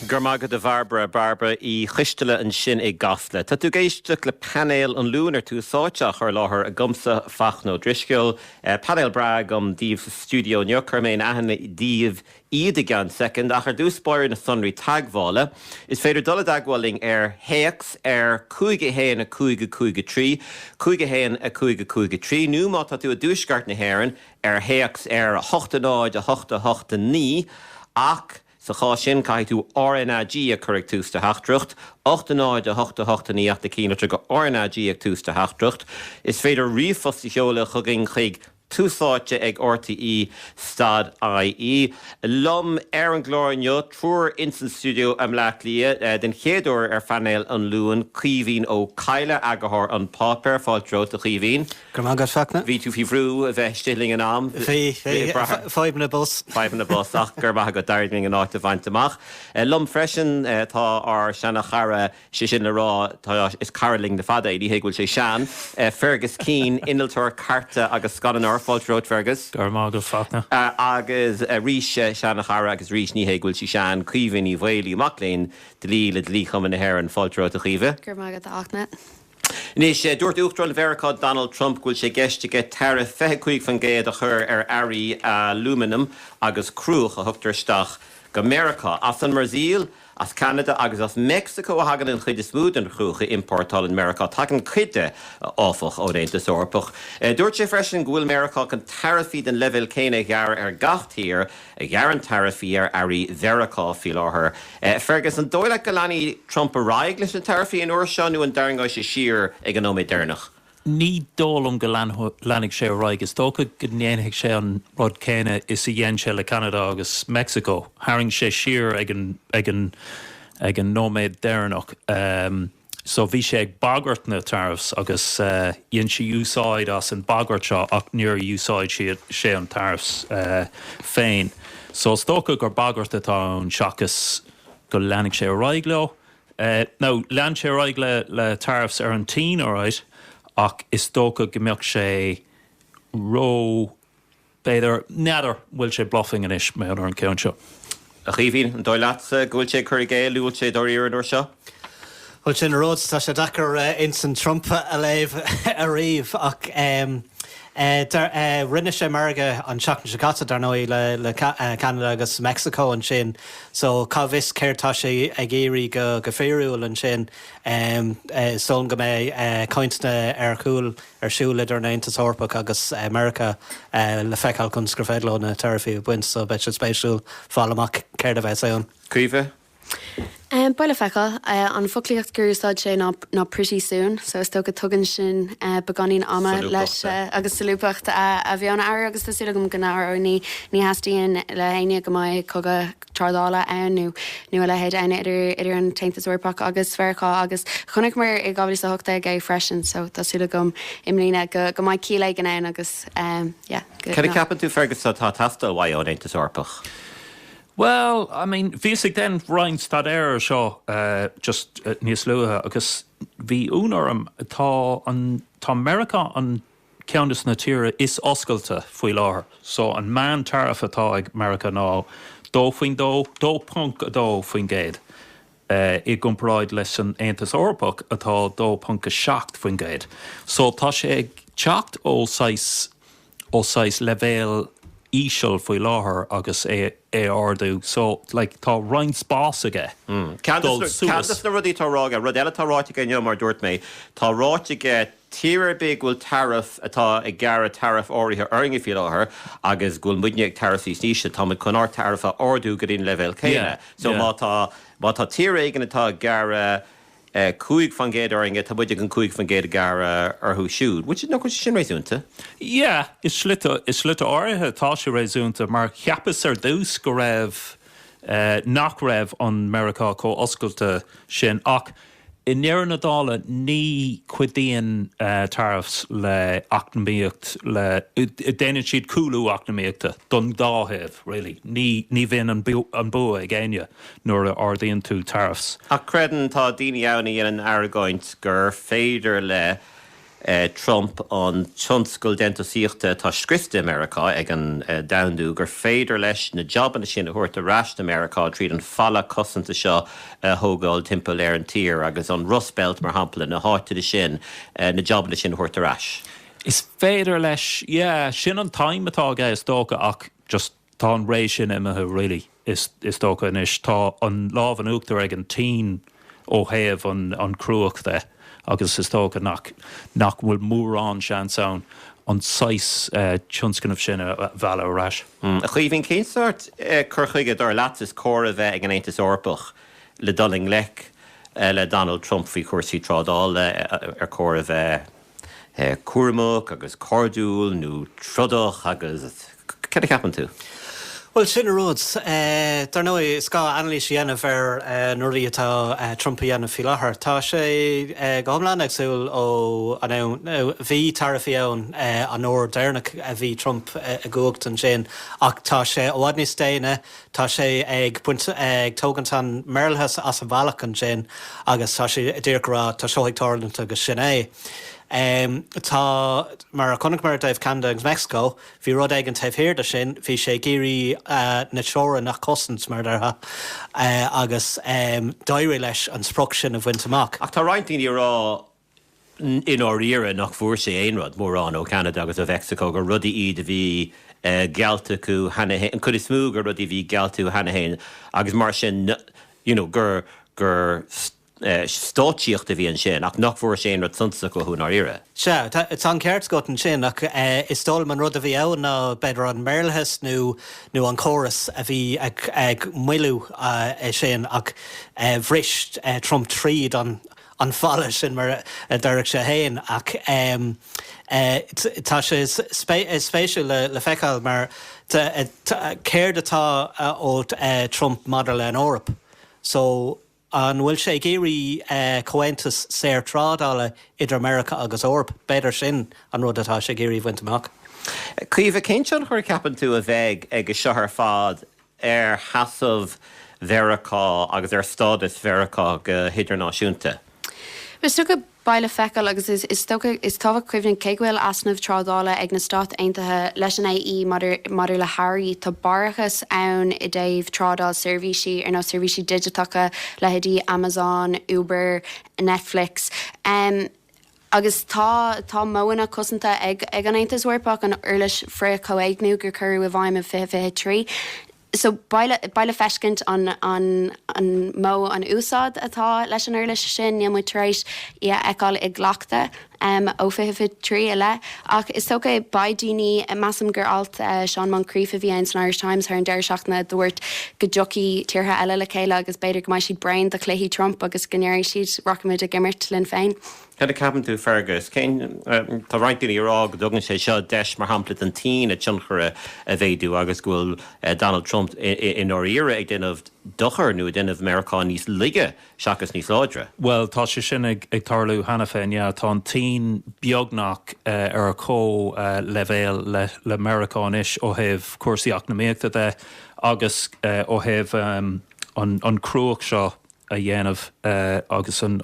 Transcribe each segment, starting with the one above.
Gurmagad de Feabhra I Chistele and Shin I Gafle. Tá tú géisteach le panel an lúnar tú sáteach ar láthair a gumsa fachno drisciil. Panel brag díobh studio neochar mé ahanna díobh iad gan second ach ar dúspáir na sunraí taghála. Is féidir dul dagháling héacs cúige héan a cúige trí, cúige héan a cúige trí. Nú má tá tú a dúsgart na héan héacs 8 a 8 ní ach sa chá sin cai tú RNAG a chuig tús de heachtrucht, 8 a 8 ní ach de cíine go RNAG ag tús de heachtrucht. Is féidir riomfos i cheola chugging chuig túsáte ag RTE stad IE. Lum an glórinio trúr instant studio am leat lia den chéadúir fannéil an lúan chuhín ó Caile agathir an pápar fáiltró a chuhín. Gurmagad fachna. Ví tú fihrú a bheith stilling an am. Five na bus. Five na bus ach gurmagad dairling an áit a bhaintamach. Lum freisin tá ar seanna chara sé sin le rá tá is caroling de fada í héigúil sé sean. Fergus Keane inaltóir carta agus scanan Fáiltróid Fergus. Gurmagad fachna. Agus rís seanna chara agus rís ní héigúil sí sean cuimhin í bhhailí macléin de lí chuman na hhéir an fáiltróid a chive. Gurmagad achna. Nis dúirt uachtaril Veracá Donald Trump gúil sé geistige tariff 25 fan géad a chur airí aluminum agus cruach a thugtarsteach go America as an Brazil, as Canada agus as Mexico a hagan an chuide smúd an chrúcha importáil in America tagan chuide áfach ó réintas orpach. Dúirt sé freisin gúil America can tarifí den level céine ghear gathtír a ghearan tarifí airí Veracá fi láthair. Fergus an dóile go leanaí Trump a raig leis an tarifí an uair seo nu an dearngáis sé siar ag an nóméid déarnach. Ní dólam go leannig sé raig is tócha go néanaigh sé an rud céine is i dhéan sé le Canada agus Mexico. Haring sé siar ag an nóméid déarnach. So bhí sé ag bagart na tariffs agus dhéon si úsáid as an bagart seo ach níor úsáid sé an tariffs féin. So tócha gur bagart atá an seachas go leannig sé raig leo. Now, lean sé raig le tariffs ar an tín, alright, ach is tócha gombeoch sé ró beidir neadar bhfuil sé bluffing an isis mé an ceann seo. A chihín an dóileat gúil sé chur gé lúil sé doíar an uair seo? Well, sin roads tá sé dachar instant Trump a léh a riomh ach rinne sé marga an seachna segata dar nó le Canada agus Mexico an sin, so cábhis céirtá sé ag géirí go féúil an sin son go mé cointna ar chúil ar siúla ar naontas orpach agus America le feiceáil chun scrafeidló na tarifí buint, so bet se spéisiúil fáil amach céir a bheith saon. Cuimhe? Baile fecha an Intleacht gurúsáid sé ná pretty soon, so is tógad tugann sin beganín ama leis agus salúpacht a bhíonna air agus tásúla gom gnáir ó ní heastíon le aine go maiid coga trádála ann nu le héad aine idir an taintas uirpach agus Veracá agus chunig mar i gábhí sa thugta gé freisin, so tásúla gom imlína go maiid cíla gan ann agus Ceir ceapan tú Fergus tá tastal bhaid ó réintas orpach? Well, I mean, bhísigh den Ryan stad seo just níos luathe agus bhí únarm tá America an ceantas na tíre is oscailte faoi láthair. So an man tariff atá ag America ná dó punt a dó faoin géad. I gcomparáid leis an Aontas Eorpach atá 2.7 faoin géad. So tá sé ag teacht ó 6 levéil íseal faoi láthair agus é ardú, so like tá roinn spás aige. Cantas na rudí tárága, rud eile táráite nniu mar dúirt mé, tá ráite tíir big bhfuil tariff atá ag gara tariff áirithe airnga fi láthair agus gúil muidne ag tarifí sníise tá chunar tariffa ardú go dtíon level céine. So má tá tíir éigen atá gara cúig fan géad airnga tá buide an cúig fan géad gara arthú siúd, which is nó chu sin réisiúnta? Yeah, is slite áirithe tá sé réisiúnta mar cheapas ar dús go raibh nach raibh an America có oscailte sin ach I néar na dála ní cuidíon tariffs le acnamíocht le déanann siad cúlú acnamíochta don dáthebh, really. Ní bhíon an bua ag aine nuair a ardaíonn tú tariffs. A credan tá daoine anna an airgáint gur féidir le Trump an tionscail Tithíochta tá scriste America ag an downú gur féidir leis na jobban sin a thuirta rast America tríd an falla cosanta seo thógáil timpeall ar an tír agus an Rust Belt mar hampla na háite de sin na jobban sin thuirta ras. Is féidir leis, sin an time atá is tóca ach just tá an rééis sin imethe really is tóca inis tá an láh an uachtar ag an tí ó thaobh an cruachta agus is tóca nach bhfuil mórrán sean saon an 6 tionscanmh sin a bhealach ras. A chuomhín cénsart curchuige dar leat is córa bheith ag an Aontas Eorpach le Dulling Lech le Donald Trump faoi cuasaí trádáil ar córa bheith cuairmach agus cordúil nó trodach agus ce ceapan tú? Well, sin roads. Dar nó sá analís dhéanamh ar nuirí atá Trump dhéanamh fi láthair. Tá sé gomláin agsúil ó bhí tarifaí ann an óir déirnach a bhí Trump a gúcht an sin ach tá sé óhhaid níos déine tá sé ag tógant an merlthas as an bhealach an sin agus tá sé ddíorrá tá seoigh agus sin é. Tá mar a connic mar daobh Canada agus Mexico, bhí rud ag an taobhhéir de sin, bhí sé géirí na teora nach cosint mar dartha agus dairí leis an sprog sin a bhaint amach. Ach tá rointíní rá in áíire nach fuair sé éonrad mórrán ó Canada agus a Mexico gur rudí iad a bhí gealta acu hanahéin, an chud is smú gur rudí bhí gealtú hanahéin agus mar sin gur státíocht a bhí an sin ach nach fuair sé éonrad sunsa go hún áíire. Se, tá an ceart got an sin ach is dul man rud a bhí ann ná beidir an merlthas nó an choras a bhí ag muilú sin ach bhrist Trump tríd an falla sin mar deireg sé héin ach tá sé spéisiú le feiceáil mar céir atá ó Trump madar le an Eorp. So an bhfuil sé géirí coentas séir trádála idir America agus Eorp, beidir sin an rud atá sé géirí bhaint amach. Cuomh céinteán chuir ceapan tú a bheith ag seothar fad ar hasamh Mheiriceá agus ar stádas Mheiriceá go hidirnáisiúnta. Bes tu go baile fecail agus is tábhah cuimhinn céhfuil asnamh trádála ag na Stát Aontaithe leis an AI mar le hairí tá barachas ann I dtaobh trádáil seirbhísí ar nó seirbhísí digitacha le headí Amazon, Uber, Netflix. Agus tá móna cosanta ag an Aontas Eorpach an uirlis fre coéignú gur curú a bhaim a 53. So baile fescint an mó an úsáid atá leis an uirlis sin níam muéis eáil ag ghlachta ó 53 le ach is tóca baidíní massam gur alt Sean Moncrief a bhí an Irish Times ar an deir seachna dúirt go jockey tíortha eile le chéile agus beidir go mai siad brain de chléhí Trump agus gnéir siad rockimiid a gimmert linn féin. Head a capan tú fergus, céin tá rointíní rá go dtugann sé seo deis mar hampla an tí a tionchara a bhéadú agus ghfuil Donald Trump in áíire ag déanamh dochar nó déanamh Americá níos lige seachas níos láidre. Well, tá sé sin ag tarlú hena féin, tá an tí beagnach ar a có levéil le Americáis ó thaobh cuasaí eacnamaíochta de agus ó thaobh an cruach seo a dhéanamh agus an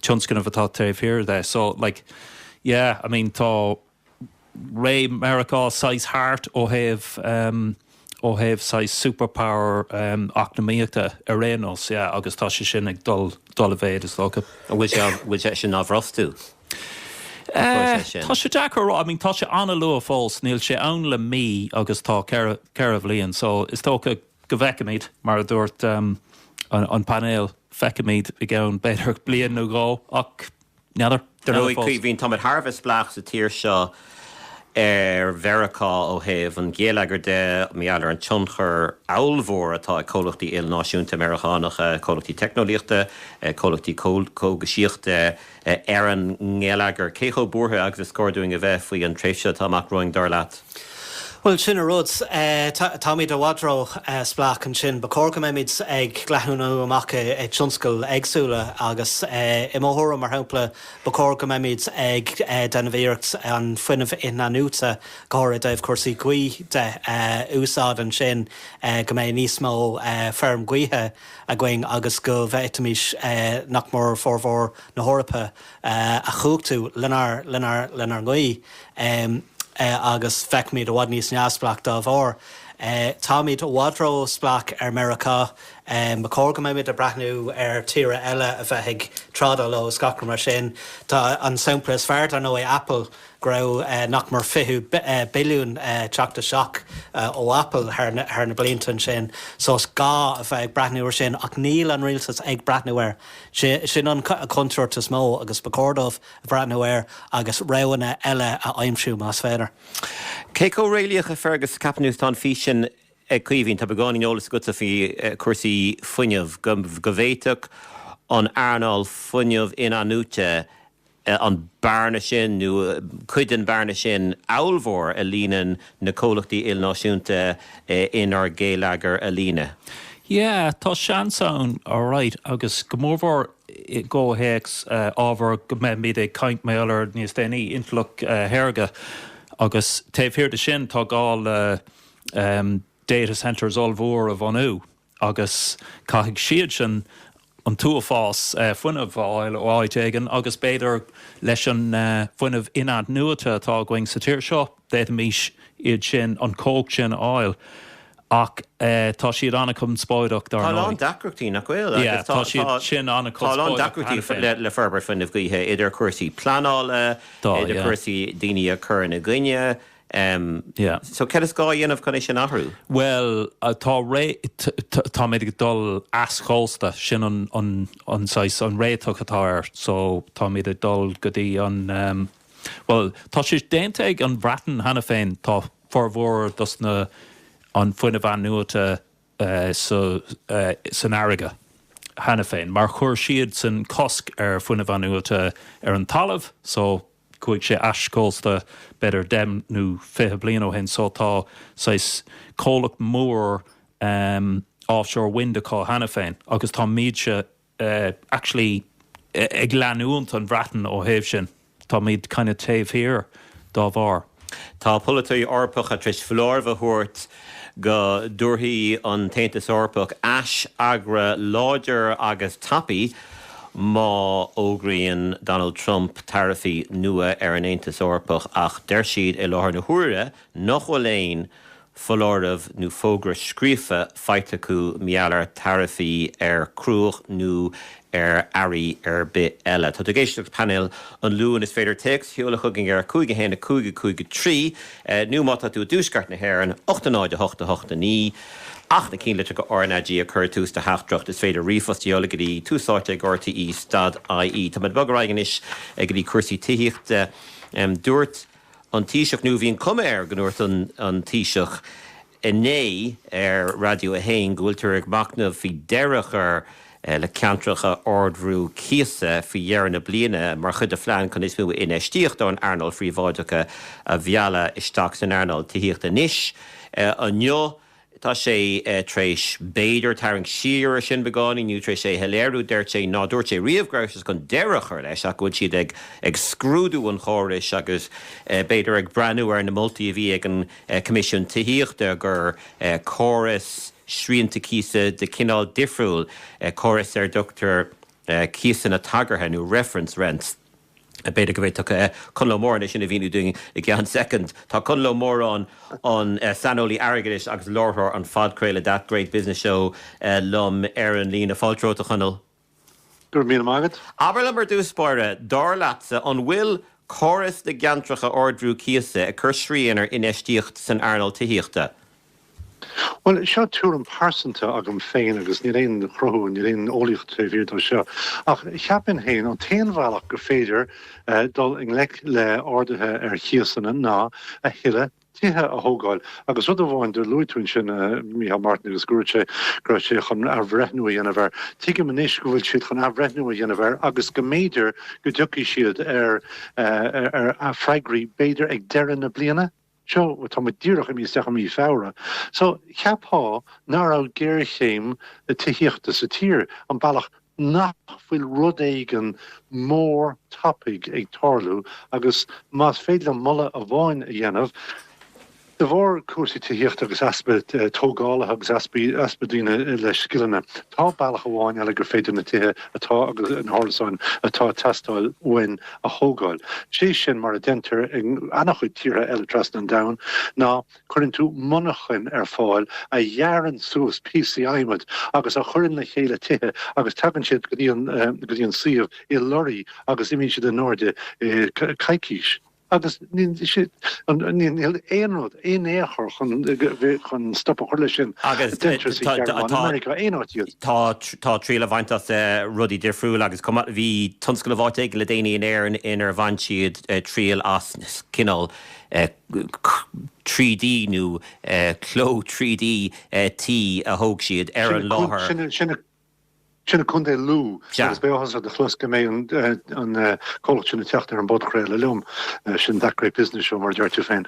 tionscanmh atá taobhhéir de. So, I mean, tá ré Americá size heart ó thaobh size superpower eacnamaíochta a rénos, agus tá sé sin ag dul a bhéad is lácha. Bhfuil sin nábhrastú? Tá sé Jackar, I mean, tá sé anna lu a fós, níl sé ann le mí agus tá ceirh líon, so is tócha go bhheicimid mar a dúirt an panel feicimid I gceann beidir blian nó gá ach neadar. Bhín tá Harvest blach sa tír seo ar Mheiriceá ó thaobh an ggéalagar de meallar an tionchar áilmhór atá comhlachtaí ilnáisiúnta Americánacha, comhlachtaí technolíochta, comhlachtaí cógasíochta ar an ggéalagar cécho bútha agus is scórdúing a bheith faoi an tréimhseo tá amach roing dar leat. Well, sin a ruds, Tommy de Wadro splach an sin, bacor go méid ag gleithúna amach tionscail agsúla agus I móthúra mar hampla bacor go méid ag den bhíocht an fuinmh in anúta gáir daibh cuasaí gui de úsáid an sin go mé níos mó ferm guithe a going agus go bheitimiis nach mór fórmhór na hórappa a chuúchtú lenar gui. Agus feic míad a bhhad níos neasplach dá bhór. Tá míad wadro splach America, macór go méid a brathnú tíre eile a bheith ag tráda le scacra mar sin. Tá an sampla is fearr ar nó é Apple grou nach mar 5 billiún teachta seach ó Apple ar na bliantain sin. So gá a bheith ag brathnúir sin ach níl an rialtas ag brathnúir. Sin an contúirtas mó agus bacordómh brathnúir agus rahanna eile a aimsú más féidir. Cé có réalaíocha fergus capnús tá fí sin cuihín tá beáin eolalas go a fhí cuasaí fuinneamh go bhhéiteach an airnáil fuinneamh in anúte an bearna sin nó cuidan bearna sin áilmhór a línan na cólachtaí ilnáisiúnta inar géalagar a lína. Yeah, tá seansáin áráit agus go mórmhór ggóhéics ábhar go méid é caint méallar níos déanaí Intleacht Shaorga agus taobh de sin tá gáil data centres allmhór a bhanú agus caithigh siad sin an túafás fuinmh áil ó Aite agus beidir leis an fuinmh inad nuata tá going sa tíir seo déit míis iad sin an cóg sin áil ach tá siad anna chum spáideach dar Tá lán dacrachtaí nach bhfuil. Tá siad sin anna chum spáideach. Tá lán dacrachtaí le Feabhra fuinmh gaithe idir cuasaí planála, idir cuasaí daoine a chur na gcuine. So ce is gá dhéanamh chun é sin ahrú? Well, tá méid dul ascósta sin an réiteach so tá méid dul go dtí an well, tá sé déanta ag an bhratan hena féin tá formhór dus na an fuinmh anúta san airige hena féin, mar chuir siad san cosc fuinmh anúta an talamh, so chuig sé ascósta beidir dem nó 5 bliain ó hen so tá sais cólacht mór offshore wind aá hena féin agus tá míad se actually ag leanúint an bhratan ó thaobh sin tá míad kind of taobh hir dá bhar. Tá polataí orpach a tris florva thuirt go dúrthaí an taontas orpach as agra láidir agus tapaí má ógraíonn Donald Trump tarifaí nua ar an Aontas Orpach ach deir siad I láthair na huaire nach bhfuil éin foláirimh nó fógra scríofa feite acu meallar tarifaí ar cruach nó ar airí ar bit eile. Tá géisteach panel an luúin is féidir text heola chugging ar 5 héna 5 3 nu mata tú dúsgart na hhéireann 8 8 8 9 ach na cín litre go RNG a chur tús de heachtracht is féidir rifostiolaala go dtí túsáte gortaí stad IE. Tá mid bag is go dtí cuasaí Tithíochta dúirt an tíiseach nó bhíon cuméir gnúirt an tíiseach inné ar radio a hain gúiltear ag macnamh hí deirechar le ceantracha ordhrú cíasa fí dhearan na bliana mar chud a phlean chun is mú inéistíocht an airnáil phríomháideacha a bheala isteach san airnáil Tithíochta níos an neo tá sé tréis béidir tarang siar sin beáin nniu tréis sé heléirú deirt sé ná dúirt sé riamhgráis gon deirechar leis ach bhfuil siad ag scrúdú an chóiris agus béidir ag breanú ar na multaí a bhí ag an comisiún Tithíochta gur chóras sríanta císa de cinál difriúil chóras ar Dr. Císan na tagartha nó reference rents. Beidir go bhéh chunla mór sin a bhíú doing I gceann second. Tá chunla mór an sanolí airgeis agus láthir an fadcréile That Great Business Show lom ar an lína fáiltróta chunal. Gur míle mágad. Aber le mar dús spáire dálatsa an bhfuil choras de geantracha ordhrú cíasa a chur sríonar inéistíocht san airnáil Tithíochta. Well, seo túr an pásanta agam féin agus ní réon chrothú ní réon ólaíocht bhíad seo. Ach cheapan héin an taonmhhealach go féidir dul Intleacht le ordathe ar chiasanna ná a hiile tithe a thógáil. Agus rud a bháin do luúitún sin Micheál Martin agus gúirte gur sé chun abhreithnú a dhéanamh. Tuige manis go bhfuil siad chun abhreithnú a dhéanamh agus go méidir go dtucaí siad ar freigraí béidir ag deireadh na bliana. seo tá dúach a mí steach a mí Feabhra. So cheapá nar á géirchéim Tithíochta sa tír an bailach nach bhfuil rud éigen mór tapig ag tarlú agus más féidir mulle a bháin a dhéanamh. De bhór cuasa Tithíochta agus aspa tógála agus aspadína le skillne. Tá bailach amháin eile gur féidir na tithe atá agus an hálasáin atá testáil uin a thógáil. Sé sin mar a dentar annach chuid tíre eile tras an dain ná chuann tú monachin ar fáil a dhearan suas PC aimimid agus a chuann na chéile tithe agus tagann siad go dtíon siomh I lorí agus imíonn siad an nóide caiiciis. Agus níl éonrad éachar chun stoppa chuirla sin America éáitiúd. Tá tríle bhaintas rudí difriúil agus bhí tunscoil bháte le daine in éan inar bhain siad tríal as cinál 3D nó cló 3D tí a thóg siad ar an láthair. Sinna chundé lú agus béhas a chlusca mé an cólachtúna teachtar an bodchréile lum sin dacré business show mar deirú féin.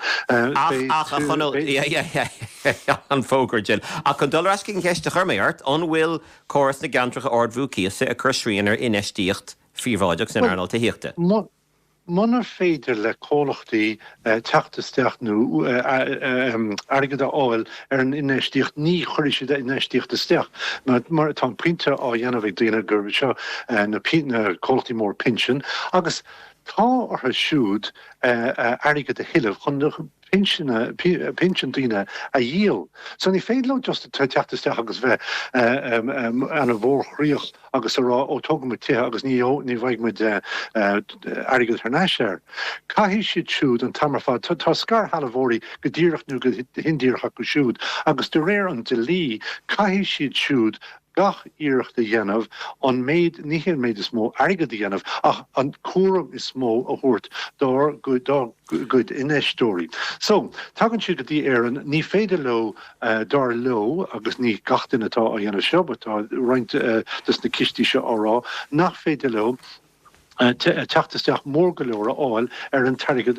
An fógur Jill. A chun dul ascin ceiste chuirméart an bhfuil choras na gantracha ordbhúcíasa a chusríonar Intleacht fíomháideach san Arnold Tithíochta. Munar féidir le cólachtaí teachtasteach nó airgad áil ar an Intleacht ní chuirisi de Intleacht steach, mar tá pinte á dhéanamh daine gur seo na cólachtaí mór pension, agus tá ortha siúd airgad a hiileh chun pension díine a díal. So ní féadló just teachtasteach agus bheith an a bhór chríoch agus ará ó tógamid tithe agus ní bhaig muid airgad thnáisiir. Caithí siad siúd an tamarfá tá scar halahórí go ddíireach nó go hindíireach go siúd, agus de réir an de lí caithí siad siúd gach íirecht a dhéanamh an méid níhéir méid is mó airgad a dhéanamh ach an cuaram is mó a thuirt dá good inéistóí. So, tagann siad go dtí éireann ní féidir leo dar leo agus ní gachtain atá a dhéanamh seo, tá roint dus na cistí seo árá nach féidir leo teachtasteach mór go leor áil ar an targad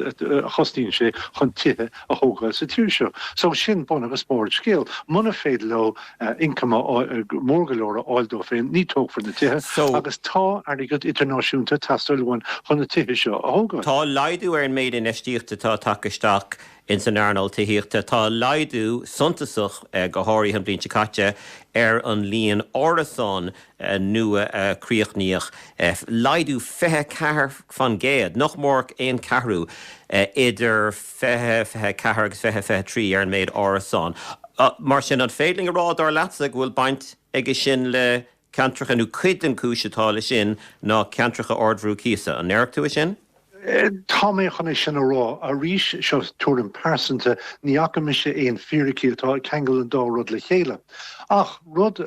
chostíonn sé chun tithe a thógáil sa tíir seo. So sin bun agus spóir scéal. Muna féidir leo income mór go leor áil dó féin ní tógfar na tithe agus tá airgad internaisiúnta tastalhain chun na tithe seo a thógáil. Tá laidú ar an méid Intleachta tá takeisteach in san Arnold Tithíochta tá laidú suntasach go háirí an blinte caite ar an líon árasán nua críochníoch laidú fethe cehar fan géad nach mór éon cehrú idir fethe cehar agus fethe trí ar an méid árasán. Mar sin an féidling a rád ar leatsa bhfuil baint ige sin le cantracha nó cuid an cúisitá le sin ná cantracha ordhrú císa an neirc tú sin? Tá mé chuna sin rá a rís seo túm persanta níachcha sé éon fíricí atá cheangal an dá rud le chéile. Ach rud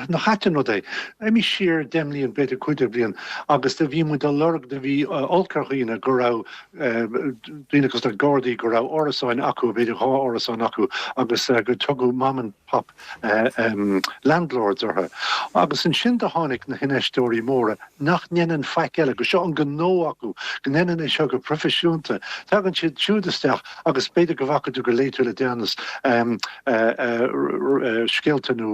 na chatain rud é. Éimi siar demlíon beidir cuidir blion agus de bhí mu de lerg de bhí olcarchaína go rah duine a Gardaí go rah árasáin acu beidir há árasáin acu agus go tugu mam and pop landlords ortha. Agus an sin de tháinig na hinnéistóirí móra nach nean feic eile go seo an gnó acu go nean é seo go profisiúnta. Tagann siad siúdasteach agus beidir go bhacaú go léitú le déanas scéalta nó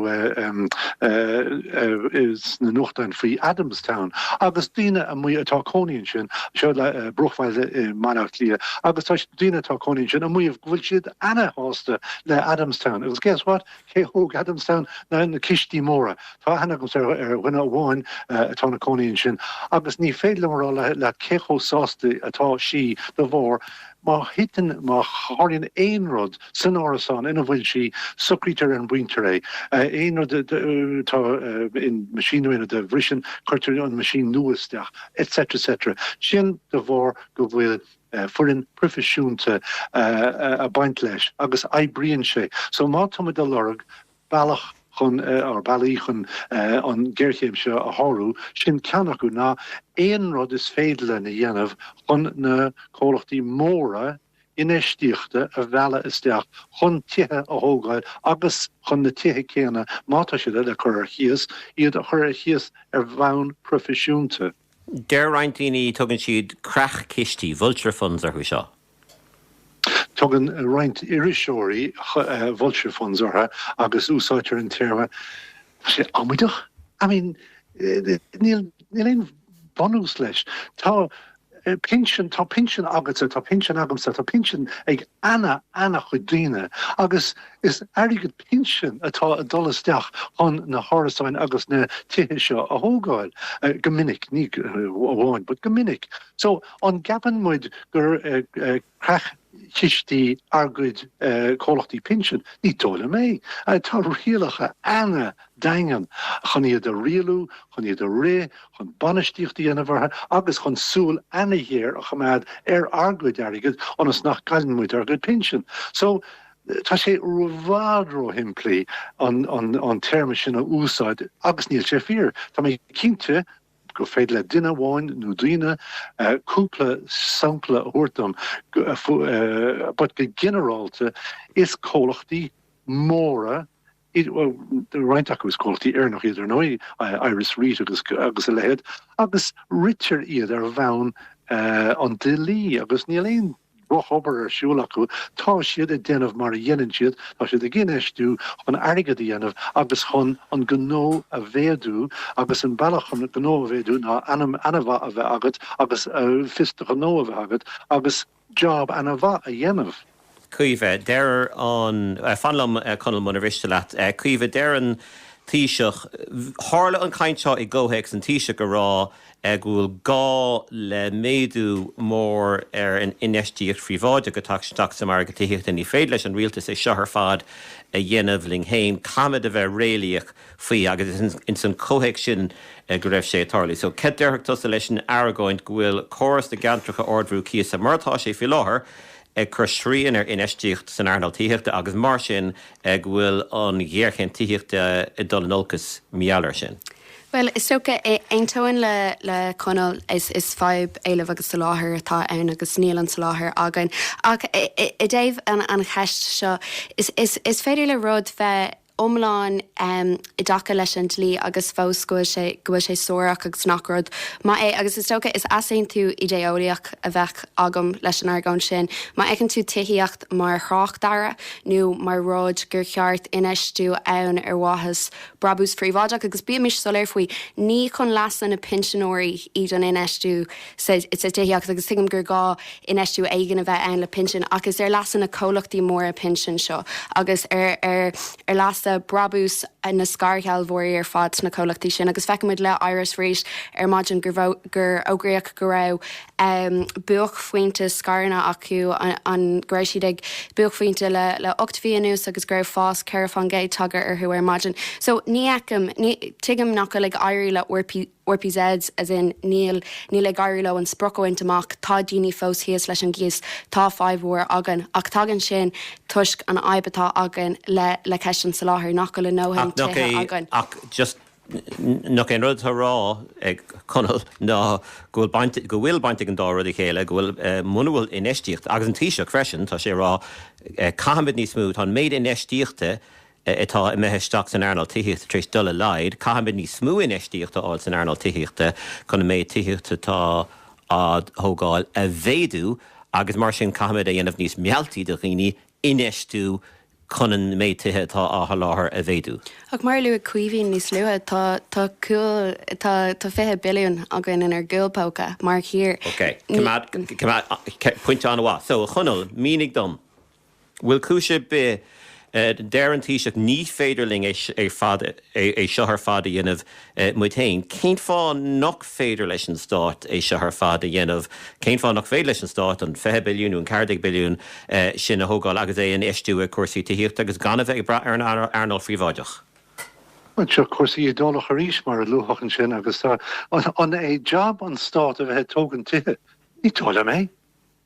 is na nuachtain faoi Adamstown. Agus duine a mu atá cóíonn sin seo le bruchhhaile manacht lia. Agus tá duine atá cóíonn sin a muomh bhfuil siad anna hásta le Adamstown. Agus guess what? Cé thóg Adamstown na cistí móra. Tá hena go ar bhuina bháin atá na cóíonn sin. Agus ní féile marrá le cécho sásta atá si de bhór má hitan má háiríonn éonrod san árasán ina bhfuil si sucrítar an buinter é. Éonrod tá in masínúine de bhrisin chuirtar an masín nuasteach, etc. Sin de bhór go bhfuil furin profisiúnta a baint leis agus aibríonn sé. So má tá de lerg bailach chun ar bailí chun an ggéirchéim seo a thárú sin ceannach go ná éon rud is féidir na dhéanamh chun na cólachtaí móra Intleachta a bheala isteach chun tithe a thógáil agus chun na tithe céanna mátá siad le chur ar chias iad a chur ar chias ar bhain profisiúnta. Deir reintíní tugann siad crach cistí, vulture funds ar thu seo. tugan roint irisóirí vulture funds ortha agus úsáitir an téirme sé amidach. I mean, níl éon bonús leis. Tá pension agatsa, tá pension agamsa, tá pension ag ana chudíine, agus is airgid pension atá a dolasteach chun na hárasáin agus na tithe seo a hógáil gomininic, ní bháin, but gomininic. So an gapan muid gur crach chiistí arguid cólachtaí pension, ní tóla mé. Tá rialacha ana daingan chun iad a rialú, chun iad a ré, chun banistíochtaí ana bhartha, agus chun súl ana héir a chamad arguid airgid onas nach gailen muid arguid pension. So tá sé ruvádro himplí an terme sin a úsáid agus níl sé fír. Tá mé cínte go féad le duine bháin nó duine cúpla sampla huirtam but go generalte is cólachtaí móra the reinach was cólachtaí nach idir nói Iris Reid agus a lehead agus richer iad ar bhain an dilí agus níl éon rochobar ar siúla acu tá siad a déanamh mar a dhéanann siad tá siad a gcineistú an airgad a dhéanamh agus chun an gnó a bhéadú agus an bailach chun gnó a bhéadú ná anamha a bheith agat agus fistach an nó a bheith agat agus job anamha a dhéanamh. Cuimhe deir an fanlam conal muna bhiste leat cuimhe deir an Tithíoch hála an caintseo I ggóhaic an Tithíoch go rá gúil gá le méadú mór ar an inestíocht phríomháide go taach sa mar go Tithíochta ní féad leis an rialtas é seo ar fad a dhéanamh ling héin camad a bheith réalaíoch faoi agus in san cóhaic sin go raibh sé tarlaí. So ce deirteachtas leis an airgóint gohfuil choras de gantracha ordhrú cíos sa martá sé fi láthair chur srían ar inestíocht san airnal Tithíochta agus mar sin bhfuil an ghéarchéin Tithíochta I dul an olcas meallar sin. Well, is soca eintóin le conal is feib éileh agus sa láthair atá ann agus níl an sa láthair agan. Ach I déobh an cheist seo is féidir le rud bheith omláin I dacha leis an tlí agus fós go sé sóraach agus nachrod. Ma agus is tócha is asaon tú idéolaíoch a bheith agam leis an argán sin. Ma ecinn tú tithíocht mar chrácht dara nó mar ráid gur cheart inistú ann ar bháthas brabús phríomháideach agus bí mis soléir faoi ní chun lesan na pensionóirí iad an inistú is a tithíocht agus tuigim gur gá inistú éigen a bheith ann le pension agus ar lesan na cólachtaí mór a pension seo agus ar lesan brabús na scarcheall mhórí ar fad na cólachtaí sin agus feicimid le Iris Reid ar maidin gur ógréach go raibh buach faointe scarna acu an gréis siad ag buach faointe le 8 bhíonús agus gur fás ceir fan géid tugadh ar thu ar maidin. So ní tuigim nach go le airí le ORPZ as in níl le gairí le an sprocóint amach tá daoine fós híos leis an gcíos tá 5 uair agan ach tagan sin tuisc an aibatá agan le ceistan sa láthair nach go le nóhain tithe agan. Ach just nach ein rud rá ag conal ná go bhfuil bainte an dá rud I chéile go bhfuil munahfuil inestíocht agus an Tithíoch freisin tá sé rá cahamid níos smúth an méid inestíochta atá I meisteach san airnal Tithíochta tríéis dul a leid cahamid níos smú inestíochta áil san airnal Tithíochta chun méid Tithíochta tá thógáil a bhéadú agus mar sin cahamid a dhéanamh níos mealtaí do rií inistú chun an méid tithe tá átha láthair a bhéadú. Ach mar luú a cuihín níos luúa tá 20 billiún agan in ar gúilpóca mar hir. Ok, puinte an bhá. So chunal mínig dom. Bhfuil cúise be deir an Tithíoch ní féidirling é seo ar fad a dhéanamh muid hain. Cén fá nach féidir leis an stát é seo ar fad a dhéanamh. Cén fá nach féidir leis an stát an 20 billiún an 40 billiún sin a thógáil agus é an eistú a cuasaí Tithíochta agus gan a bheith bra ar an airnal phríomháideach. Well, sure, cuasaí dólach a rís mar a luachchan sin agus an é job an stát a bheith tógan tithe. Ní tóla mé.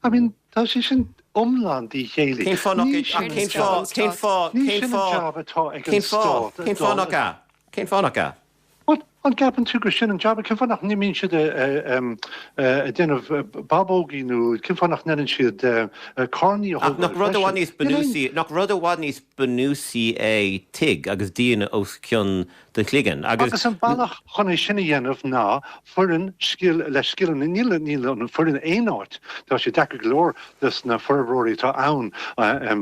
I mean, tá sé sin omland í chéile. Cén fá nach ga? An gapan tugur sin an job cin fannach nimín siad a déanamh babógínú, cin fannach nean siad carní nach rudháníos benúsí nach rudháníos benúsí é tig agus díana os cion den chligan. Agus an bannach chuna sinna dhéanamh ná furin le skill na níle furin éáit tá sé de glór dus na forbróí tá ann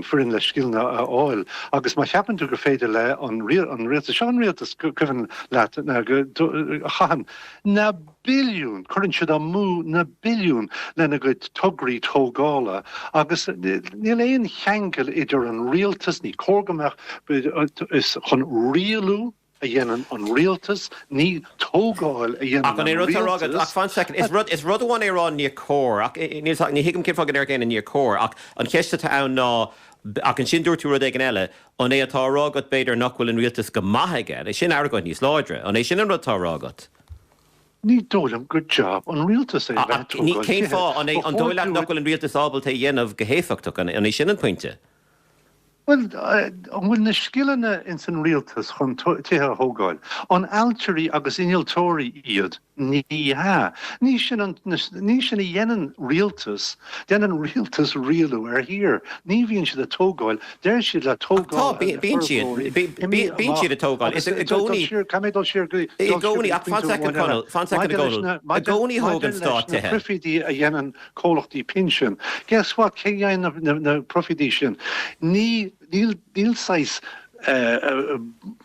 furin le skill na áil. Agus má cheapan tú gur féidir le an réalta seán réaltas cuihann leat chahan na billiún chuann siad a mú na billiún lena go tugraí tógála agus níl éon cheangail idir an rialtas ní cógamach is chun rialú a dhéanaan an rialtas ní tógáil a dhéanaan an rialtas. Ach fan second, is rudháin érán ní cór ach ní hiigem cin fágan ar géine ní cór ach an ceiste tá ann ná ach an sin dúirtú rud ag an eile an é atá rágat beidir nachhfuil an rialtas go maithaige é sin airgad níos láidre an é sin an rudtá rágat. Ní dólam good job an rialtas é ní céim fá an dóile nachhfuil an rialtas ábalta dhéanamh go héfachtach an é sin an pointe. Well, bhfuil na skillne in san rialtas chun tithe thógáil. An alturí agus iniltóirí iad ní ha. Ní sin a dhéanaan rialtas, déanaan rialtas rialú ar hir. Ní bhíonn siad a tógáil, déir siad le tógáil. Bíonn siad a tógáil. Is a gcónaí ach fan second a gcónaí thógan stát tithe. Profidí a dhéanaan cólachtaí pension. Guess what? Cé dhéanamh na profidí sin. Níl sais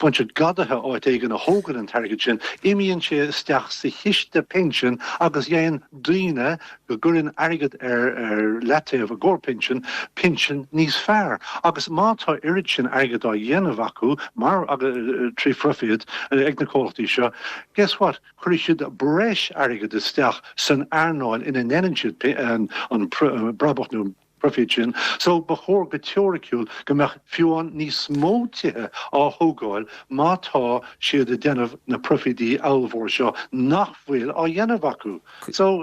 bunch of gadathe áit éigen a hógan an target sin, imíonn sé isteach sa hiiste pension agus dhéann daoine go gurinn airgad ar leitaobh a gcór pension níos fearr. Agus mátá irid sin airgad á dhéanamh acu, mar trí frofiad ag na cólachtaí seo, guess what? Chuir siad breis airgad isteach san airnáil ina neann siad an brabochtnú profitjin, so bechor go teoriciúil go meach fiúan níos mótithe á thógáil mátá siad a déanamh na profidí áilmhór seo nach bhfuil á dhéanamh acu. So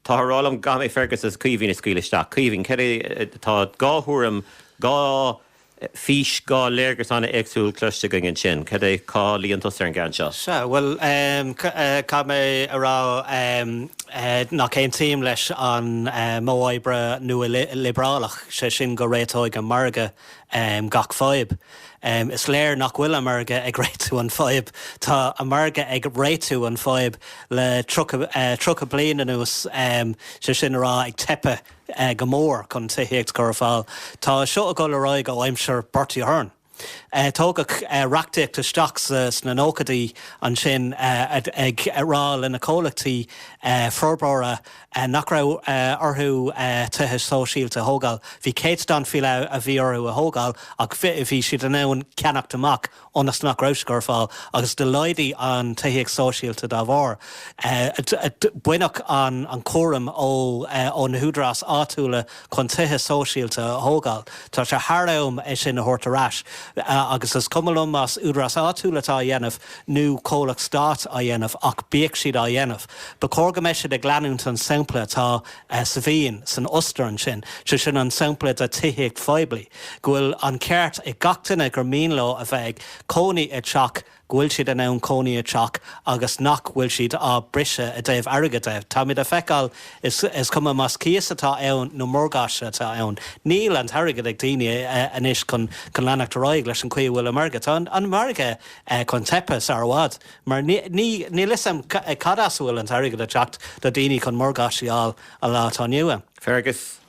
Tárálam gam é fergus is cuihín is scuileisteach. Cuihín tá gáthúram gá fís gá léirgus anna éagsúil cloiste go an sin, cad é cá líontas ar an gan seo. Se, well, cá mé ará nach céim tíim leis an móibre nua liberálach sé sin go réitóid an marga gach fáib. Is léir nach bhfuil amarga ag réitú an fáib, tá amarga ag réitú an fáib le trucha bliana nús sé sin rá ag tepe go mór chun tithíocht gur fáil. Tá seo a go le roiig go aimseir Bertie Ahern. Tógach reachtaíocht isteach sna nócadaí an sin ag rá lena cólachtaí forbróra nach raibh orthú tuthe sóisialta thógáil. Bhí céit don fiile a bhí orthú a thógáil ach bhí siad an ann ceannacht amach ónas nach raibh gur fáil agus de leidaí an tuthaíocht sóisialta dá bhór. Buineach an córam ó na húdras áitiúla chun tuthe sóisialta thógáil. Tá sé tharaim é sin na thuirtarás. Agus is cumlum as údras áitiúlatá a dhéanamh nó cólach stát a dhéanamh ach bíag siad a dhéanamh. Ba cóga me siad a glanúnt an sampla tá sa bhíon san ostar an sin, sin an sampla a tithíocht fáibli. Gohfuil an ceart i gachtainna gur míonló a bheith cónaí a teach ghfuil siad an ann cónaí a teach agus nach bhfuil siad á brise a déobh airgad déobh. Tá mid a feicáil is cuma mas cías atá ann nó mórgáise atá ann. Níl an airgad ag daoine anis chun leannacht roiig leis an chuí bhfuil amarga. Tá an marga chun tepas ar bhád, mar ní lisam cadasúil an airgad a teacht do daoine chun mórgáisiáil a látá nua. Fergus?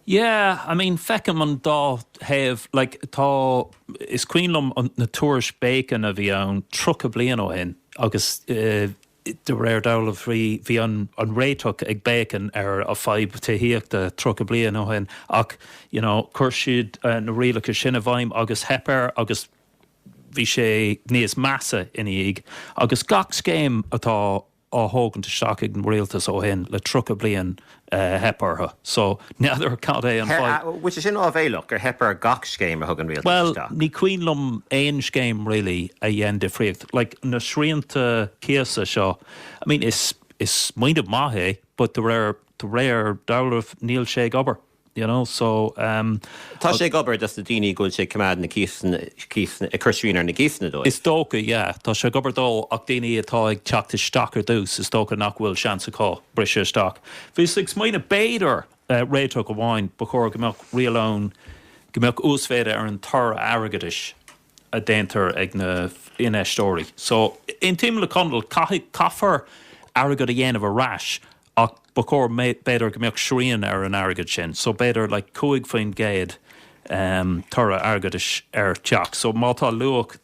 Yeah, I mean, fecum an dá have like tá is cuiinlum an na tuairis bacon a bhí an trucha blian ó hin agus de réir dála bhí an réiteach ag bacon ar a fáib tithíochta trucha blian ó hin ach chuir siad na rialacha sin a bhaim agus hepar agus bhí sé níos massa iníig agus gach scéim atá á hógan te seach ag an rialtas ó hin le trucha blian hepartha. So neadidir cad é an fáil. Which is sin á bhéileach gur hepar gach scéim a thugan rialtas. Well, ní cuiinlum éon scéim really a dhéan difriocht. Like na sríanta cíasa seo, I mean, is muoineh maithé, but the rare dálah níl sé gobar. you know, so Tá sé gobar dass na daoine gúil sé cumad na chuirsíonar na gísna dó. is tóca, yeah, tá sé gobar dó ach daoine atá ag teachta stachar dús is tóca nach bhfuil seansa cá brise stach. Bhís ag smaoine béidir réitó go bháin ba chóir gombeach rialón gombeach úsféide ar an tar airgeadis a déantar ag na inéistóirí. So in tíim le condal caithfar airgad a dhéanamh a rais ach ba chóir béidir gombeach srían ar an airgad sin. So béidir like cúig faoin géad tar airgeadis ar teach. So mátá luach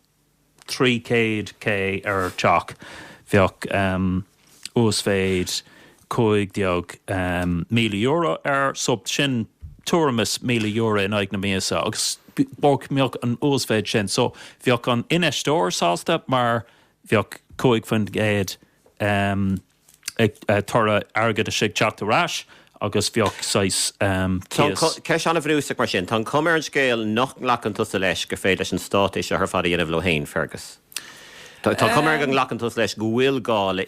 300k ar teach bheoch úsféid cúig diog €1,000,000 ar sub sin tuamas €1,000,000 in aig na míasa agus borg meoch an úsféid sin. So bheoch an inéistóir sásta mar bheoch cúig faoin géad ag tar airgad a sig teachta rais agus bheoch sais Ceis anna bhrúsach mar sin, tá cumar an scéal nach lecantas a leis go féidir leis an stáis a th fada dhéanamh le hain Fergus. Tá cumar an lecantas leis go bhfuil gá le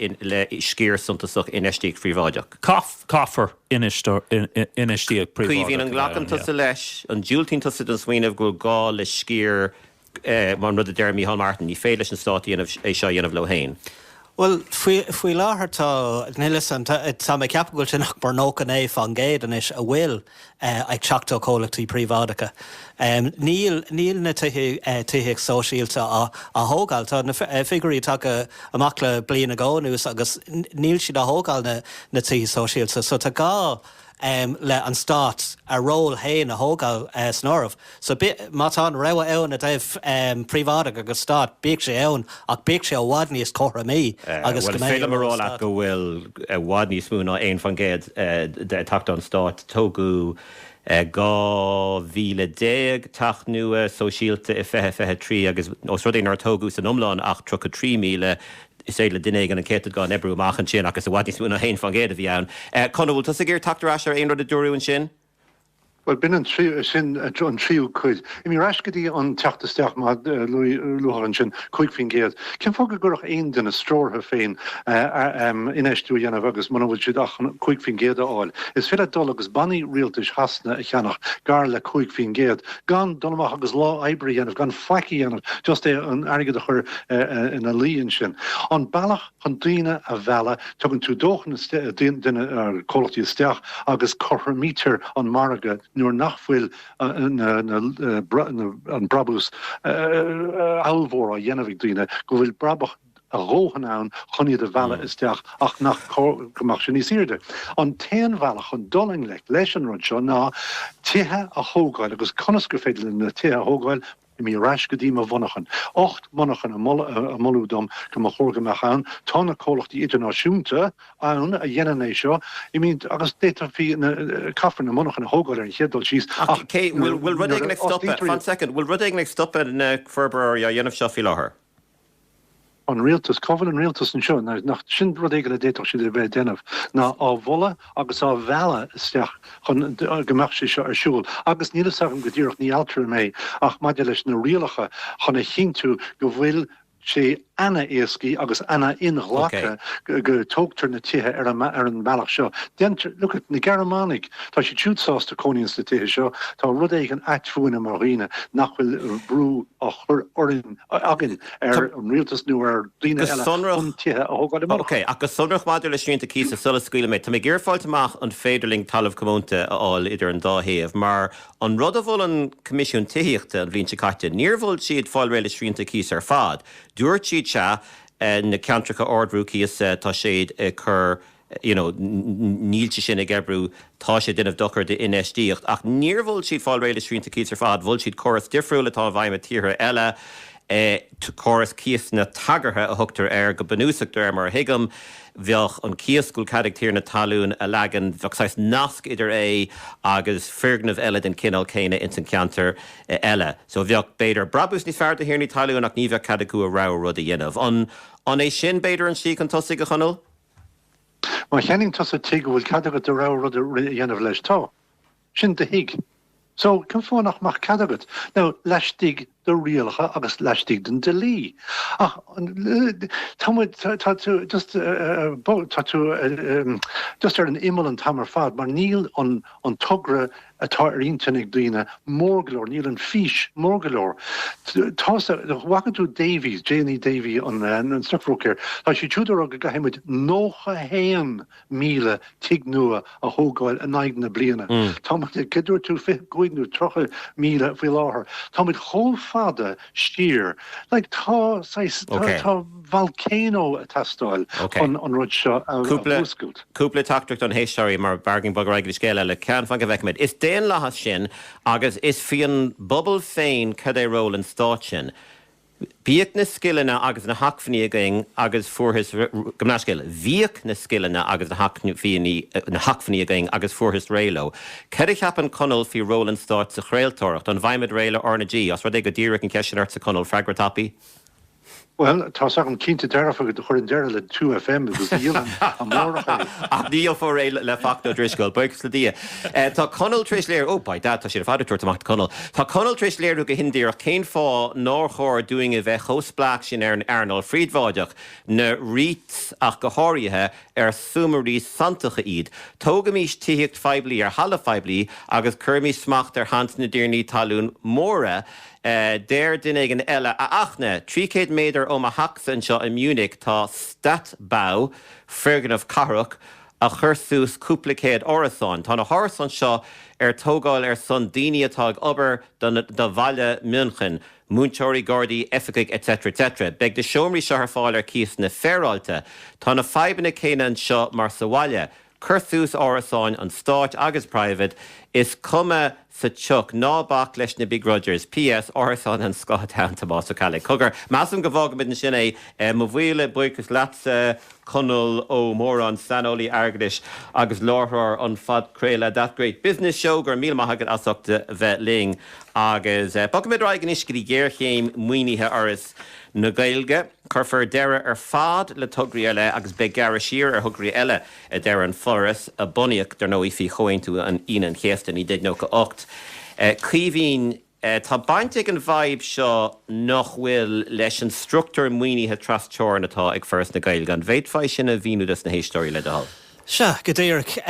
scír suntasach inéistíigh phríomháideach. Caithfar inéistíigh príomháideach. Cuihín an lecantas a leis an dúiltíntas an smaoineh go gá le scír man rud a Jeremy Hall Martin, ní féile an stáí é seo dhéanamh le hain. Well, fui láthir tá nílas tá mé ceapagúil sin nach bar nócan é fan géad an is a bhfuil ag teachtó cólachtaí príomháideacha. Níl na tuithe sóisialta a thógáil tá na figurí take amach le bliana gáús agus níl siad a thógáil na tuithe sóisialta, so tá gá le an stát a ról héin a thógáil snormh. So mátá raibh ann a daibh príomháideach agus stát bíag sé ann ach bíag sé bhád níos chóra mí agus go féile marrála go bhfuil bhád níos múna aon fan géad de tacht an stát tógu 2010 tacht nua sóisialta I fethe trí agus os rud éonar tógu san umláin ach 3,000,000 is éile duine an céad gá nebrú amach an sin agus a bhaid níos múna haon fan géad a bhí ann. Conal tá a ggéir tachtarrás ar aon rud a dúrú an sin? Well, bin an sin an tríú chuid. I mí reiscadí an teachtasteach má luhan sin chuig fin géad. Cin fága gurach aon den a strótha féin inéisú dhéanamh agus man bhfuil siad ach chuig fin géad áil. Is féad dul agus bannaí rialtais hasna a cheannach gar le chuig fin géad. Gan donamach agus lá eibrí dhéanamh, gan faici dhéanamh, just an airgad a chur in a líon sin. An bailach an daoine a bhela, tugann tú dóchan duine ar cólachtaí isteach agus corthamítar an marga nuair nachfuil an brabús áilmhór a dhéanamh daoine go bhfuil brabach a róhan ann chuniad a bhela isteach ach nach gomach sin níos irde. An téan bhealach an doling leis an rud seo ná tithe a thógáil agus conas go féidir na tithe a thógáil I mí rais go dtí a bhonachan. 8 monachan a molúdom go a chóirgamach an, tána cólachtaí idirnáisiúnta ann a dhéananéis seo. I mean, agus déta fi caafar na monachan a thógáil ar an chédal síos. Bhfuil rud éag ag stoppe, fan second, bhfuil rud éag ag stoppe na Feabhra a dhéanamh seo fi láthair? An realtas, cofuil an realtas an seo, nach sin rud éige le déach si bheith déanamh. Na á bhola agus á bhela isteach chun gomach sé seo ar siúil. Agus níle sagam go dtíoch ní altar mé ach maidir leis na rialacha chun a chinú go bhfuil sé anna éascí agus anna inghlácha go tógtar na tithe ar an bailach seo. Look at na Germánig, tá sé túúsásta cóíonn na tithe seo, tá rud éig an aitfuin mar riine nach bhfuil brú a chur orin agin ar an rialtas nó ar daoine eile tithe a thógáil amach. Ok, agus sonrach maidir le sríonnta cíos a sulas scuile méid. Tá mé ggéirfáilte amach an féidirling talamh comúnta aáil idir an dáhéamh, mar an rud a bhfuil an comisiún Tithíochta an bhíonn se caite, níor bhfuil siad fáil réile sríonnta cíos ar fad. Dúirt siad se na ceantracha ordhrú cíos tá séad chur nílte sin ag ebrú tá sé duineh dochar de inéistíocht ach níor bhfuil siad fáil réile sríonnta cíos ar fad, bhfuil siad choras difriúla tá bhaime tíre eile choras cíos na tagartha a thugtar ar go banúsachtar mar hiigam bheoch an cíoscúil cadictír na talún a legan bheochsáis nasc idir agus firgnamh eile den cinál céine in san ceantar eile. So bheoch beidir brabús ní fearrta hir ní talún ach ní bheoh cadicú a rá rud a dhéanamh. An é sin beidir an sí an tosaigh a chonal? Má cheanning tosa tí go bhfuil cadagad a rá rud a dhéanamh leis tá. Sin de hiig. So, can fónach mach cadagad. Now, leistig de rialcha agus leistig den de lí. Just an imel an tamar fad, maar níl an tugre atá rintinnig dine morgelor, níl an fish morgelor. Wakken to Davies, Janie Davy an Stuckroker, as she tudor og gehemmet nocha hean míle tignua a hogail a naigna bliana. Tom kidur to goidnu trocha míle fi láher. Tom it whole fada steer, like ta volcano tastal on Rodshaw Muskult. Cúpla tactracht an héisteoirí mar bargin bag raigh scéile le cean fan go bheicimiid. Is déan lethas sin agus is fion bubble féin cad é ról an stáit sin. Bíoc na skillina agus na hacfníagaing agus fuairthas gymnascéil. Bhíoc na skillina agus na hacfníagaing agus fuairthas réilo. Cad é cheapan conal fi ról an stáit sa chréiltóireacht an bhaimid réile orna-G as rud é go díreach an ceisiart sa conal freagra tapi? Well, tá sagam cínta dearfa go chuir an deire le 2FM agus dílan an mórcha. Díal fór réile le facto driscoil, buchas le dia. Tá conal tris léir, by dad, tá sé fada tuairta amach conal. Tá conal tris léir go hindíach cén fá nóchóir doing a bheith chósplaach sin ar an Arnold Friedváideach na rít ach go háirithe ar sumarí santacha iad. Tóga mís Tithíocht feibhlí ar hala feibhlí agus curmí smacht ar hant na díirní talún móra. Déir duine an eile a achna, 300 méadar ó a hasan seo in Munich tá Stadtbau fergan of Carach a chursús cúplacéad orasáin. Tá na hásan seo ar tógáil ar son daoine atá obair do bhaile München, Múntóirí Gardaí, Efficaigh, etc. etc. Beg de seomraí seo ar fáil ar cíos na féráilte. Tá na feibhna céine seo mar sa bhaile. Curthús orasáin an stáit agus private is cuma sa tuch nábach leis na Big Rogers. PS orasáin an Scottown Tomás O'Callaghan. Cogur, massam go bhága mid na sinné, mo bhuaile buchas leatsa conal ó mór an sanolí airglis agus láthar an fad créile that great business show gur míle maithagad asachta bheith ling agus bag mid raigan iscrí géirchéim muoinithe oras na Gaeilge, chur deire ar fad le tugraí eile agus be gara sír ar thugraí eile a deire an foras a buníoch dar nó fi choin tú an inan chéastan I did nó go 8. Cíhín tá bainteag an bhaib seo nach bhfuil leis an struchtúr muoinithe trasteoir natá ag first na Gaeilge an bhéid fáid sin a bhíúdas na héistóirí le dal. Sure, go dtíirc.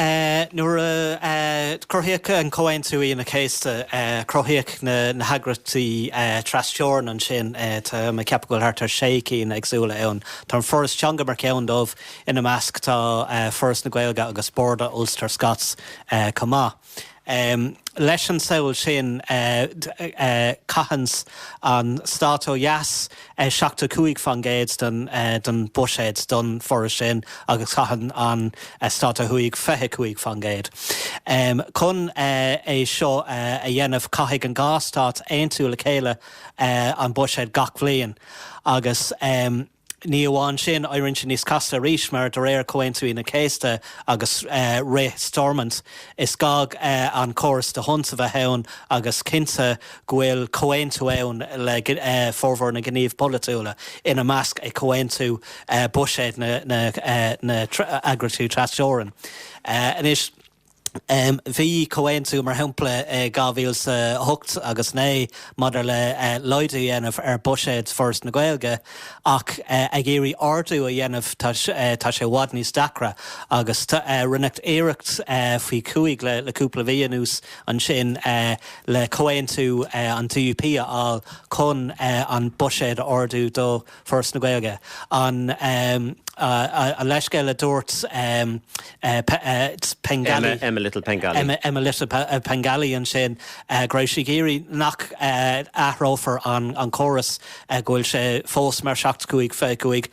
Nuair crothaíoch an comhain tú í na céiste crothaíoch na hagrataí trasteoirn an sin tá me ceap goil thart ar séicín agsúla ann. Tá an forras teanga mar ceann dómh ina measc tá first na Gaeilge agus Borda Ulster Scots comá. Leis an saoil sin caithans an Stato Yas 75 fan géad den buséid don forras sin agus caitheann an Stato Huig 25 fan géad. Chun é seo a dhéanamh caitheadh an gástát aonú le chéile an buséid gach bhliain agus ní amháin sin éironn sin níos casta ríis mar do réir comhaintú na céiste agus ré stormant is gag an choras de hunsa bheith ann agus cinnte gohfuil comhaintú ann le fórmhór na gníomh politúla ina measc é comhaintú buséid na agratú trasteoireann. Anis Bhí comhaintú mar hampla 2008 agus 9 madidir le loidú dhéanamh ar buséid first na Gaeilge ach ag éirí ardú a dhéanamh tá sé bhhad níos dacra agus rinnecht éireacht faoi cuaig le cúpla bhíonús an sin le comhaintú an TUP áil chun an buséid ardú dó first na Gaeilge. A leiscéile dúirt Pengali. Emma Little Pengali. Emma Little Pengali an sin gréibh sí géirí nach athrófar an choras ghfuil sé fós mar 75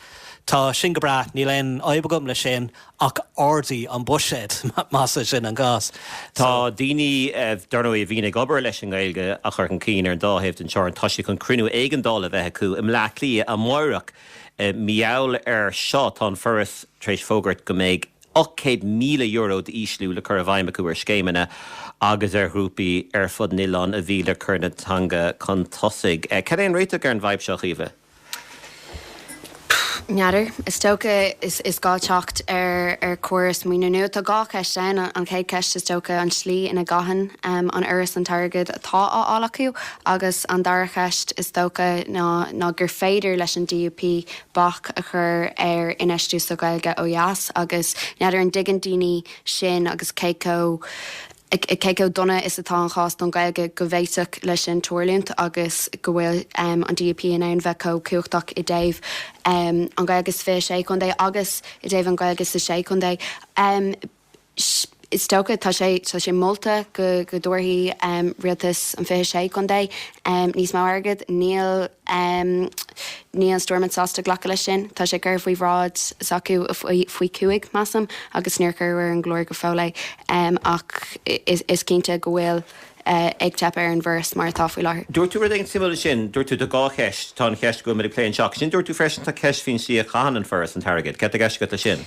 tá sin go bra ní leon oibegum le sin ach ordaí an buséid massa sin an gás. Tá daoine darnó a bhína gobar leis an Gaeilge a chur an cín ar dáhéibh an seán tá sé chun cruinú éigeandála bheith acu im leachlí a mórach miaul ar seo tá ferris tréis fógart go méid 800,000 euro de íslú le chur a bhaim acu ar scéimena agus ar grúpi ar fud nilán a bhí le chur na tanga chun tosaigh. Cad éon réite ar an bhaib seo chiomh? Neadir, is tóca is gá teacht cuas mí nu tá gá ceiste an cé ceiste tóca an slí ina gahan an uras an targad atá ála acu agus an dar cheist is tóca ná gur féidir leis an DUP bach a chur inistú sa gailge ó jaas agus neadidir an digan daoine sin agus céco Keiko donna is atá an chás don gailge go bhhéiteach leis an tuirlint agus go bhfuil an DUP in ann bheitco cuachtach I déibh an gailgus fé sé chun dé agus I déibh an gailgus is sé chun dé. Is tócha tá sé molta go dúirthaí rialtas an fé sé chun dé níos má agad níl stormid sásta ghlacha lei sin tá sé gur faoi bhráid sacu faoi cuaig massam agus níorchar an glóir go fála ach is cinnte go bhfuil ag teap ar an bhrs mar tá faoi láthair. Dúir tú ag simú sin, dúir tú do gá cheist tá an cheist go mar léon seach sin, dúir tú freisin tá ceist fin si a chahan an first an targad, ce a gceist go sin?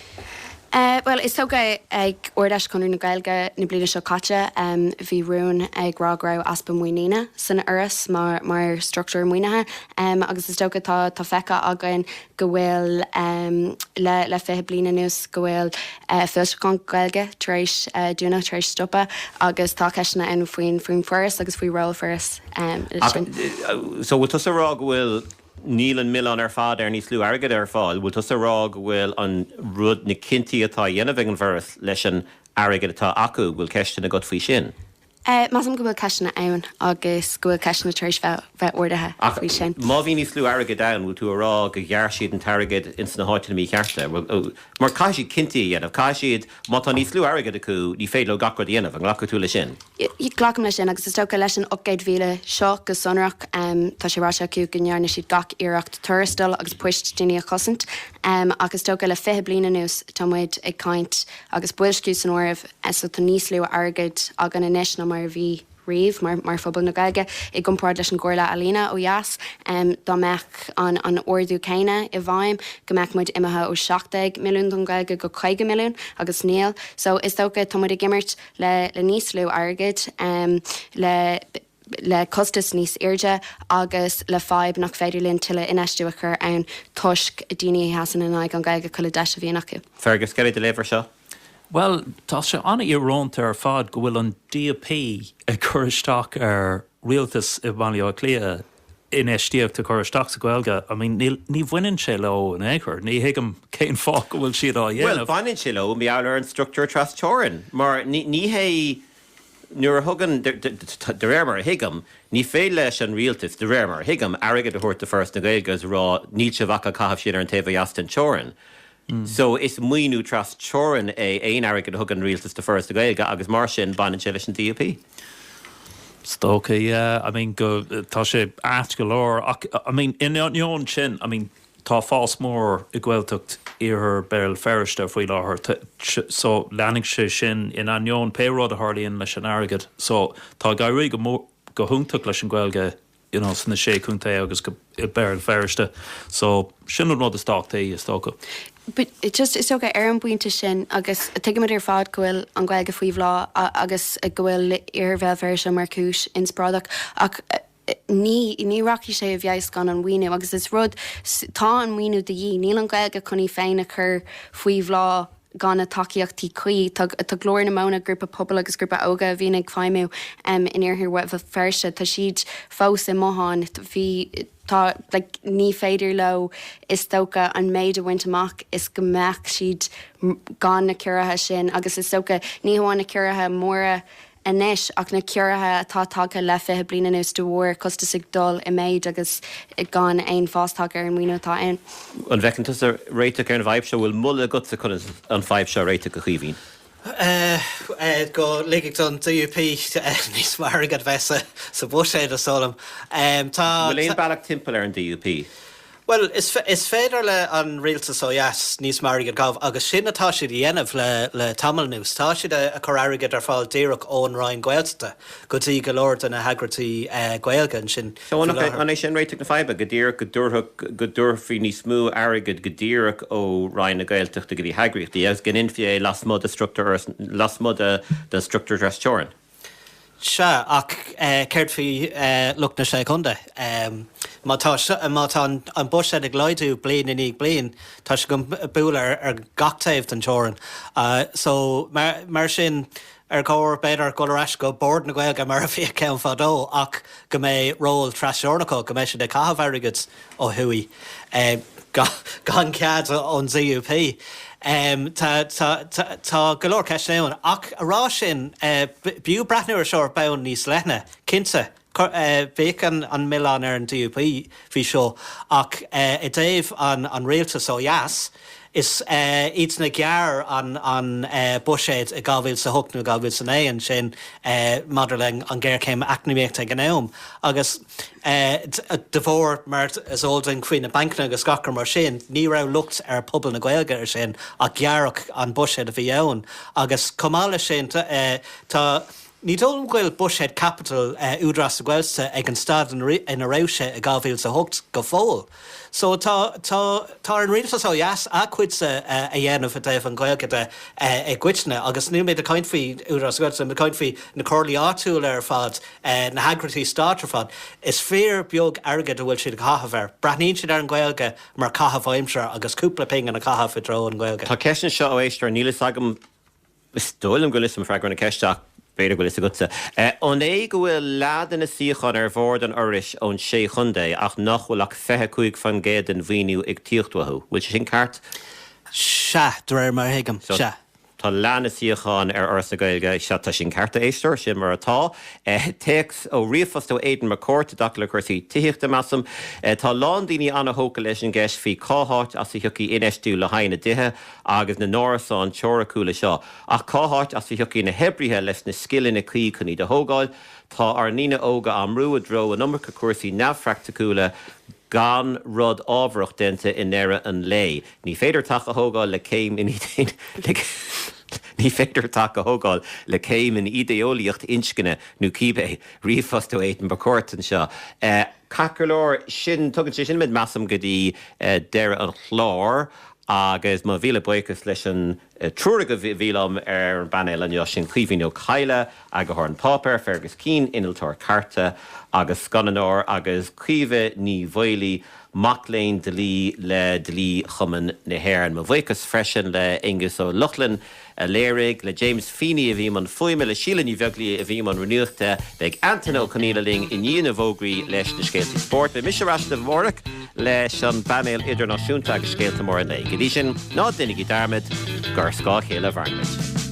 Well, is tóga ag ordeis chunú na gailge na bliana seo caite bhí rún ag rágrá aspa muoína san uras mar structúr muoinethe agus is tóga tá fecha agan go bhfuil le fé bliana nús go bhfuil filseán gailge trééis dúna trééis stoppa agus tá ceisna an faoin first agus faoi roll first. So bhfuil tusa rá bhfuil níl an mill an fád níos lú agad fáil, bhfuil tusa rá bhfuil an rud na cinntií atá dhéanamh an bheiras leis an agad atá acu bhfuil ceiste na god faoi sin. Masam go bhfuil ceisna ann agus go bhfuil ceisna trééis bheith ordathe faoi sin. Má bhí níos lú agad da bhfuil tú ará go ghear siad an targad in san háitina mí cheartta. Mar cai siad cinntií dhéanamh, cai siad má tá níos lú agad acu ní féad le gacra dhéanamh an ghlacha tú le sin. Í ghlacham lei sin agus is tóca leis an 8,000 seo go sonraach tá sé ráise acu go nearna siad gach iireacht tuairistal agus puist daoine a chosint agus tóca le 5 bliana nús tá muid ag caint agus builsciú san ormh so tá níos lú agad agan inis na mar bhí riomh mar fphobal na gailge I gcompáir leis an gcomharla alína ó jaas dá meach an ordú céine I bhaim go meach muid imethe ó 70 milliún don gailge go 50 milliún agus níl so is tócha tá muid gimmert le níos lú agad le costas níos irde agus le 5 nach féidir linn tuile inistú a chur ann tuisc daoine hasan in ag an gailge chuile de a bhíon acu. Fergus ceir de léver seo? Well, tá sé anna irónta ar fad go bhfuil an DUP ag chuiristeach ar rialtas I bhaile clia in Tithíochta chuiristeach sa Gaeilge. I mean, ní bhaineann sé le an éair, ní hiigem céin fá go bhfuil siad á dhéanamh. Well, bhainann sé le mí eall ar an structúr tras teorann, mar ní hé nuair a thugan de réir mar a hiigem, ní fé leis an rialtas de réir mar a hiigem agad a thuirt first na Gaeilge agus rá níl se bhacha caithfh sin ar an taobh jastan teorann. So is muoinú tras teorann éon agad a thugan rialtas de first na Gaeilge agus mar sin baineann sé leis an DUP. Stocha, yeah, I mean, tá sé áit go leir, I mean, in an sin, I mean, tá fás mór I gcuilteacht ar beirl ferriste faoi láthair, so leannig sé sin in anion péród a tharlaíonn leis an agad, so tá gairí go thugtach leis an Gaeilge, you know, sanna sé chunta agus go beirl ferriste, so sin an rud a stáchtaí is tócha. But it just is okay an buinte sin agus tuigimiid ar fád gohfuil an Gaeilge faoi bhlá agus gohfuil ar bheith verse mar cúis in sprádaach ach ní raci sé a bheis gan an mhuiinú agus is rud tá an mhuiinú de dhí níl an Gaeilge chuní féin a chur faoi bhlá gan na takeíochttaí chuí tá glóir na móna grúpa pobl agus grúpa óga a bhíon ag feimú in iarthir webh ferse tá siad fós I mohan bhí tá ní féidir le is tóca an méid a bhaint amach is go meach siad gan na cuirithe sin agus is tóca ní hamháin na cuirithe móra inis ach na cuirithe atá tagtha le fithe bliana nús do bhór costas ag dul I méid agus I gan aon fástagar ar an mhuiinetá ann. An bheicinttas a réiteach ar an bhaib seo bhfuil mulla go sa chun an bhaib seo réiteach go chuomhín. Go léigh an DUP níos mar agad bheitsa sa bhséad a solam. Bhfuil éon bailach timpeall ar an DUP? Well, is féidir le an rialtas ó jaas níos mar agad gábh agus sin atá siad dhéanamh le tamil nús. Tá siad a chur agad ar fáil díreach ón Ryan Gaelta go dtí go leir an na hagratí Gaeilge sin. So an é sin réiteach na faibe go dtíreach go dúrfaí níos smú agad go dtíreach ó Ryan na Gaelteachta go dtí hagraíochtaí agus gin infié las mud a structúr den structúr dras teorann. Se ach ceirt fhí luachna sé chunda. Má an buise ag leidú blian in ag blian, tá se go búla ar gachtaobh an teoran. So mar sin ar cóir beidir go leis go bord na Gaeilge mar a bhí ceann fadó ach go mé ról trasúrnacha go mé se de cathmharigad ó thuí gan cead ón ZUP. Tá go leor ceisnéann ach ará sin bíú brathnú ar seoir benn níos lethne cinnte bécan an Milán ar an DUP bhí seo ach I dtaobh an réaltas ó Eas is iad na gear an buséid I gábhfuil sa thuchtnú gábhfuil san éon sin madidir an ggéir céim acnamíocht ag an éom agus de bhór mar is ólding faoin na bancna agus gachar mar sin ní rah lucht ar pobl na Gaeilge ar sin a gearach an buséid a bhí ann agus comála sin tá ní dóm ghfuil Bushhead Capital údras a ghilsa ag an stad in a rause a gábhfuil sa thucht go fóil. So tá an rialtas ó Eas a cuidsa a dhéanamh a daobh an Gaeilge ag cuitne agus nu méid a caint faoi údras a ghilsa, a caint faoi na cóirlaí áitiúil ar fad na hagratí stáit ar fad. Is fér beag airgid a bhfuil siad a cathabhar. Braithníonn siad ar an Gaeilge mar cathabhaimseir agus cúpla ping an a cathabh I dro an Gaeilge. Tá ceisna seo ó éistir nílas agam stóilm go lism freagrainn na ceisteach beidir go is a gutsa. An é go bhfuil leadan na síochan ar bhór an oris ón sé chundé ach nach bhfuil ach 25 fan géad an bhíniú ag tíochtúthú. Bhfuil sin ceart? Se, dúir mar hiigem, se. Tá leanna síochan ar orsa Gaeilge se tá sin cearta éistir sin mar atá. Teex ó riomfas ó éidir mar cóirta dac le chuirsaí Tithíochta measam. Tá lán daoine anna hóca leis an gceist fhí cáthát as sa thiocfaí inistú le haine dithe agus na nórasáin teoracúla seo. Ach cáthát as sa thiocfaí na hebrithe leis na scilin na clí chuní de hógáil. Tá ar nína óga amrú a dro an numracha cuasaí neamhfreachtasúla gan rud ábhreacht dente in nera an lei. Ní féidir take a hógáil le céim in Ní féidir take a hógáil le céim in ideolaíocht inscinne nó cíbe riomfas ó éitin ba cuairt an seo. Cacarlór sin tugann sé sin mid measam go dtí deire an chlár agus má bhíle buchas leis an trúraga bhílam ar an banéil an sin clíomhín ó Caile agus thar an pápar fergus cín inaltar carta agus scananóir agus cuimhe ní bhailí macléin de lí le de lí chuman na hhéireann. Má bhuichas freisin le Ingus ó Luchlan a léirigh le James Feeney a bhí man foiime le sílan í bheaglaí a bhí man renúachta beag Anthony O'Connelling in díana bhógraí leis na scéaltaí sport. Be mis ras de mórach leis an banéil idirnáisiúnta agus scéalta mór an lei. Go dtí sin ná duine í darmid gur scá chéile bharmid.